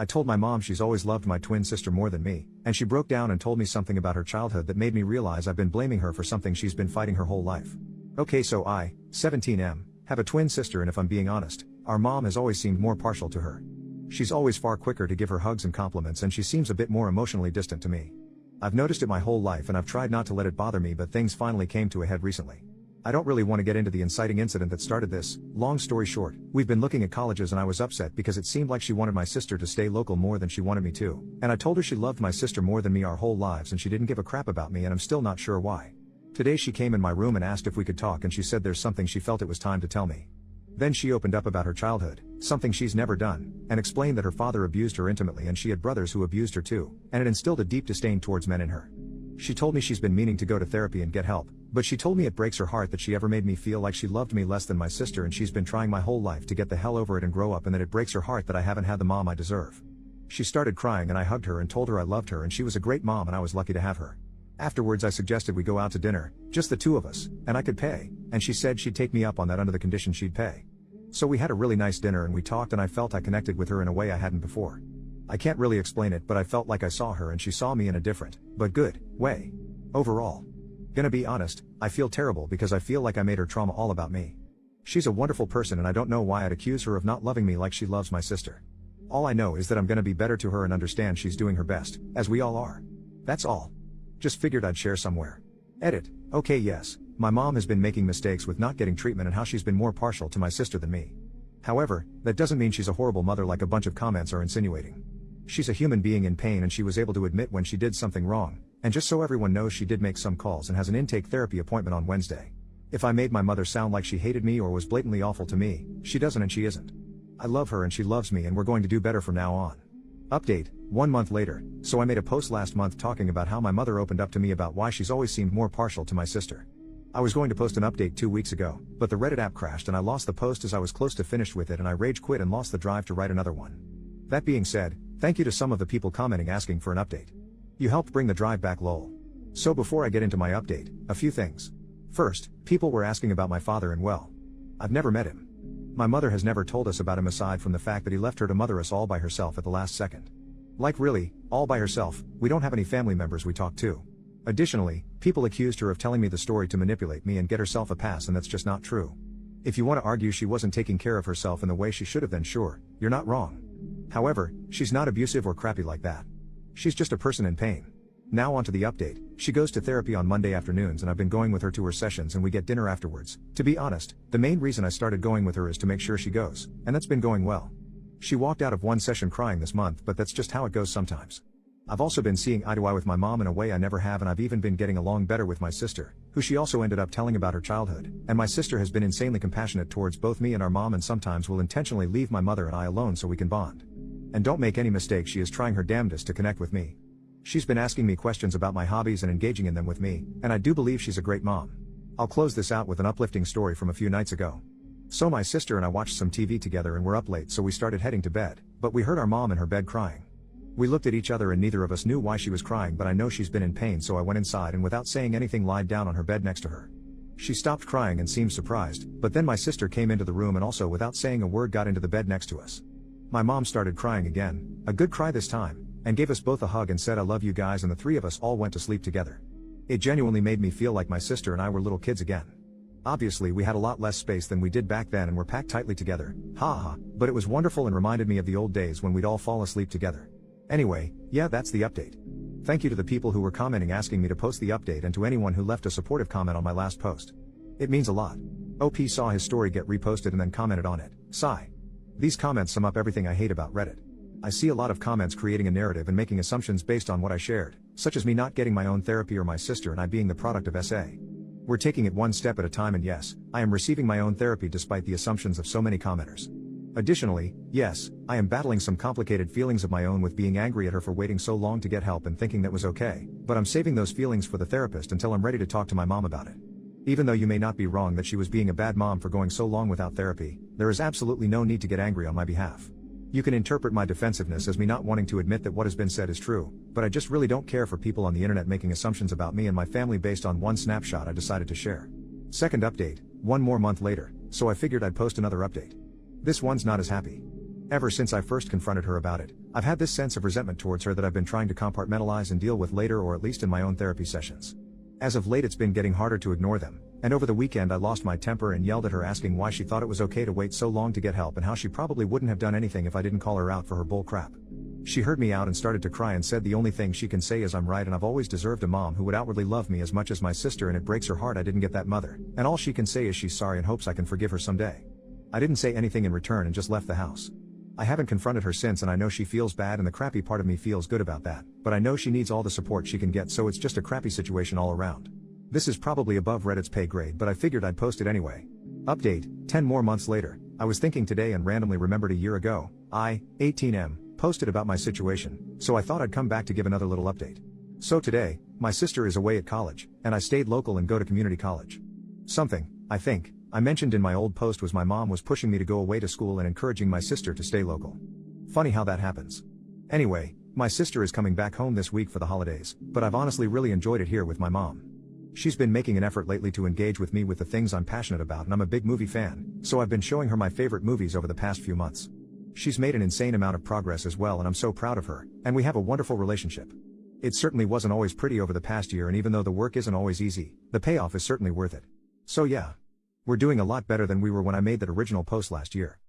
I told my mom she's always loved my twin sister more than me, and she broke down and told me something about her childhood that made me realize I've been blaming her for something she's been fighting her whole life. Okay, so I, 17M, have a twin sister, and if I'm being honest, our mom has always seemed more partial to her. She's always far quicker to give her hugs and compliments, and she seems a bit more emotionally distant to me. I've noticed it my whole life and I've tried not to let it bother me, but things finally came to a head recently. I don't really want to get into the inciting incident that started this. Long story short, we've been looking at colleges and I was upset because it seemed like she wanted my sister to stay local more than she wanted me to, and I told her she loved my sister more than me our whole lives and she didn't give a crap about me, and I'm still not sure why. Today she came in my room and asked if we could talk, and she said there's something she felt it was time to tell me. Then she opened up about her childhood, something she's never done, and explained that her father abused her intimately and she had brothers who abused her too, and it instilled a deep disdain towards men in her. She told me she's been meaning to go to therapy and get help, but she told me it breaks her heart that she ever made me feel like she loved me less than my sister, and she's been trying my whole life to get the hell over it and grow up, and that it breaks her heart that I haven't had the mom I deserve. She started crying and I hugged her and told her I loved her and she was a great mom and I was lucky to have her. Afterwards I suggested we go out to dinner, just the two of us, and I could pay, and she said she'd take me up on that under the condition she'd pay. So we had a really nice dinner and we talked, and I felt I connected with her in a way I hadn't before. I can't really explain it, but I felt like I saw her and she saw me in a different, but good, way. Overall. Gonna be honest, I feel terrible because I feel like I made her trauma all about me. She's a wonderful person and I don't know why I'd accuse her of not loving me like she loves my sister. All I know is that I'm gonna be better to her and understand she's doing her best, as we all are. That's all. Just figured I'd share somewhere. Edit. Okay, yes, my mom has been making mistakes with not getting treatment and how she's been more partial to my sister than me. However, that doesn't mean she's a horrible mother like a bunch of comments are insinuating. She's a human being in pain and she was able to admit when she did something wrong, and just so everyone knows, she did make some calls and has an intake therapy appointment on Wednesday. If I made my mother sound like she hated me or was blatantly awful to me, she doesn't and she isn't. I love her and she loves me and we're going to do better from now on. Update, 1 month later, so I made a post last month talking about how my mother opened up to me about why she's always seemed more partial to my sister. I was going to post an update 2 weeks ago, but the Reddit app crashed and I lost the post as I was close to finished with it, and I rage quit and lost the drive to write another one. That being said, thank you to some of the people commenting asking for an update. You helped bring the drive back, lol. So before I get into my update, a few things. First, people were asking about my father, and well, I've never met him. My mother has never told us about him aside from the fact that he left her to mother us all by herself at the last second. Like really, all by herself. We don't have any family members we talk to. Additionally, people accused her of telling me the story to manipulate me and get herself a pass, and that's just not true. If you want to argue she wasn't taking care of herself in the way she should have, then sure, you're not wrong. However, she's not abusive or crappy like that. She's just a person in pain. Now onto the update. She goes to therapy on Monday afternoons and I've been going with her to her sessions and we get dinner afterwards. To be honest, the main reason I started going with her is to make sure she goes, and that's been going well. She walked out of one session crying this month, but that's just how it goes sometimes. I've also been seeing eye to eye with my mom in a way I never have, and I've even been getting along better with my sister, who she also ended up telling about her childhood, and my sister has been insanely compassionate towards both me and our mom, and sometimes will intentionally leave my mother and I alone so we can bond. And don't make any mistake, she is trying her damnedest to connect with me. She's been asking me questions about my hobbies and engaging in them with me, and I do believe she's a great mom. I'll close this out with an uplifting story from a few nights ago. So my sister and I watched some TV together and were up late, so we started heading to bed, but we heard our mom in her bed crying. We looked at each other and neither of us knew why she was crying, but I know she's been in pain, so I went inside and without saying anything lied down on her bed next to her. She stopped crying and seemed surprised, but then my sister came into the room and also without saying a word got into the bed next to us. My mom started crying again, a good cry this time, and gave us both a hug and said I love you guys, and the three of us all went to sleep together. It genuinely made me feel like my sister and I were little kids again. Obviously we had a lot less space than we did back then and were packed tightly together, haha, but it was wonderful and reminded me of the old days when we'd all fall asleep together. Anyway, yeah, that's the update. Thank you to the people who were commenting asking me to post the update, and to anyone who left a supportive comment on my last post. It means a lot. OP saw his story get reposted and then commented on it. Sigh. These comments sum up everything I hate about Reddit. I see a lot of comments creating a narrative and making assumptions based on what I shared, such as me not getting my own therapy or my sister and I being the product of SA. We're taking it one step at a time, and yes, I am receiving my own therapy despite the assumptions of so many commenters. Additionally, yes, I am battling some complicated feelings of my own with being angry at her for waiting so long to get help and thinking that was okay, but I'm saving those feelings for the therapist until I'm ready to talk to my mom about it. Even though you may not be wrong that she was being a bad mom for going so long without therapy, there is absolutely no need to get angry on my behalf. You can interpret my defensiveness as me not wanting to admit that what has been said is true, but I just really don't care for people on the internet making assumptions about me and my family based on one snapshot I decided to share. Second update, 1 more month later, so I figured I'd post another update. This one's not as happy. Ever since I first confronted her about it, I've had this sense of resentment towards her that I've been trying to compartmentalize and deal with later, or at least in my own therapy sessions. As of late, it's been getting harder to ignore them, and over the weekend I lost my temper and yelled at her, asking why she thought it was okay to wait so long to get help and how she probably wouldn't have done anything if I didn't call her out for her bull crap. She heard me out and started to cry and said the only thing she can say is I'm right and I've always deserved a mom who would outwardly love me as much as my sister, and it breaks her heart I didn't get that mother, and all she can say is she's sorry and hopes I can forgive her someday. I didn't say anything in return and just left the house. I haven't confronted her since, and I know she feels bad, and the crappy part of me feels good about that, but I know she needs all the support she can get, so it's just a crappy situation all around. This is probably above Reddit's pay grade, but I figured I'd post it anyway. Update, 10 more months later. I was thinking today and randomly remembered a year ago, I, 18M, posted about my situation, so I thought I'd come back to give another little update. So today, my sister is away at college, and I stayed local and go to community college. Something, I think, I mentioned in my old post was my mom was pushing me to go away to school and encouraging my sister to stay local. Funny how that happens. Anyway, my sister is coming back home this week for the holidays, but I've honestly really enjoyed it here with my mom. She's been making an effort lately to engage with me with the things I'm passionate about, and I'm a big movie fan, so I've been showing her my favorite movies over the past few months. She's made an insane amount of progress as well, and I'm so proud of her, and we have a wonderful relationship. It certainly wasn't always pretty over the past year, and even though the work isn't always easy, the payoff is certainly worth it. So yeah. We're doing a lot better than we were when I made that original post last year.